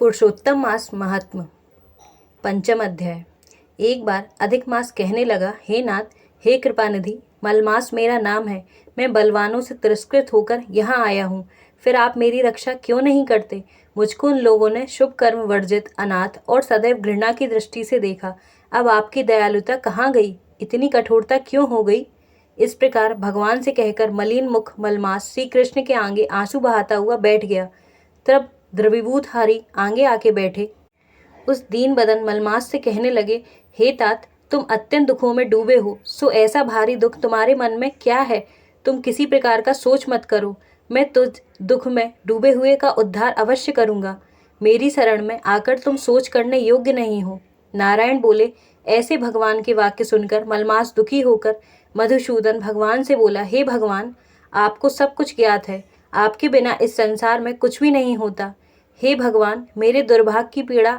पुरुषोत्तम मास महात्म। पंचम अध्याय। एक बार अधिक मास कहने लगा, हे नाथ, हे कृपानिधि, मलमास मेरा नाम है। मैं बलवानों से तिरस्कृत होकर यहाँ आया हूँ। फिर आप मेरी रक्षा क्यों नहीं करते? मुझको उन लोगों ने शुभ कर्म वर्जित, अनाथ और सदैव घृणा की दृष्टि से देखा। अब आपकी दयालुता कहाँ गई? इतनी कठोरता क्यों हो गई? इस प्रकार भगवान से कहकर मलिन मुख मलमास श्री कृष्ण के आगे आंसू बहाता हुआ बैठ गया। तब द्रविभूत हारी आगे आके बैठे। उस दीन बदन मलमास से कहने लगे, हे तात, तुम अत्यंत दुखों में डूबे हो, सो ऐसा भारी दुख तुम्हारे मन में क्या है? तुम किसी प्रकार का सोच मत करो। मैं तुझ दुख में डूबे हुए का उद्धार अवश्य करूंगा। मेरी शरण में आकर तुम सोच करने योग्य नहीं हो। नारायण बोले। ऐसे भगवान के वाक्य सुनकर मलमास दुखी होकर मधुसूदन भगवान से बोला, हे भगवान, आपको सब कुछ ज्ञात है। आपके बिना इस संसार में कुछ भी नहीं होता। हे भगवान, मेरे दुर्भाग्य की पीड़ा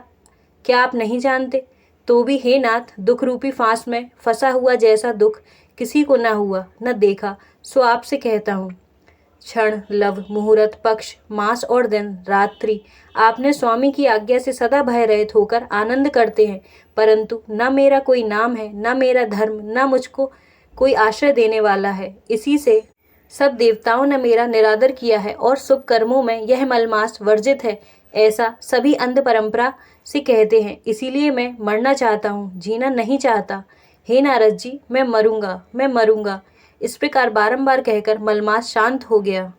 क्या आप नहीं जानते? तो भी हे नाथ, दुख रूपी फांस में फंसा हुआ जैसा दुख किसी को न हुआ न देखा, सो आपसे कहता हूँ। क्षण, लव, मुहूर्त, पक्ष, मास और दिन, रात्रि आपने स्वामी की आज्ञा से सदा भय रहित होकर आनंद करते हैं, परंतु न मेरा कोई नाम है, न मेरा धर्म, न मुझको कोई आश्रय देने वाला है। इसी से सब देवताओं ने मेरा निरादर किया है और शुभ कर्मों में यह मलमास वर्जित है, ऐसा सभी अंध परंपरा से कहते हैं। इसीलिए मैं मरना चाहता हूँ, जीना नहीं चाहता। हे नारद जी, मैं मरूंगा, मैं मरूंगा। इस प्रकार बारंबार कहकर मलमास शांत हो गया।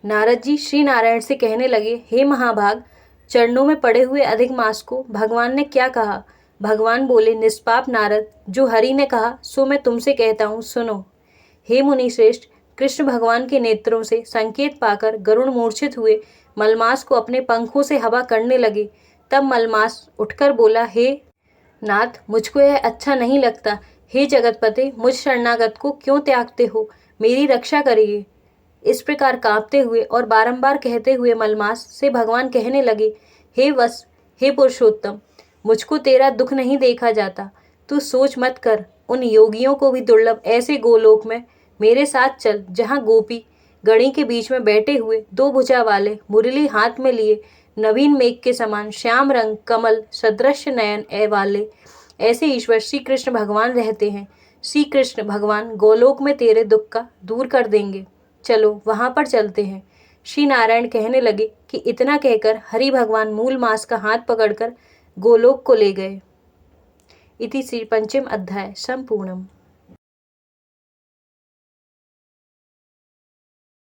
नारद जी श्री नारायण से कहने लगे, हे महाभाग, चरणों में पड़े हुए अधिक मास को भगवान ने क्या कहा? भगवान बोले, निष्पाप नारद, जो हरि ने कहा सो मैं तुमसे कहता हूँ, सुनो। हे मुनि श्रेष्ठ, कृष्ण भगवान के नेत्रों से संकेत पाकर गरुड़ मूर्छित हुए मलमास को अपने पंखों से हवा करने लगे। तब मलमास उठकर बोला, हे नाथ, मुझको यह अच्छा नहीं लगता। हे जगतपते, मुझ शरणागत को क्यों त्यागते हो? मेरी रक्षा करिए। इस प्रकार कांपते हुए और बारंबार कहते हुए मलमास से भगवान कहने लगे, हे वत्स, हे पुरुषोत्तम, मुझको तेरा दुख नहीं देखा जाता। तू सोच मत कर। उन योगियों को भी दुर्लभ ऐसे गोलोक में मेरे साथ चल, जहाँ गोपी गणी के बीच में बैठे हुए दो भुजा वाले मुरली हाथ में लिए नवीन मेघ के समान श्याम रंग कमल सदृश नयन वाले ऐसे ईश्वर श्री कृष्ण भगवान रहते हैं। श्री कृष्ण भगवान गोलोक में तेरे दुख का दूर कर देंगे। चलो वहां पर चलते हैं। श्री नारायण कहने लगे कि इतना कहकर हरि भगवान मूल मास का हाथ पकड़कर गोलोक को ले गए। इति श्री पंचम अध्याय संपूर्णम।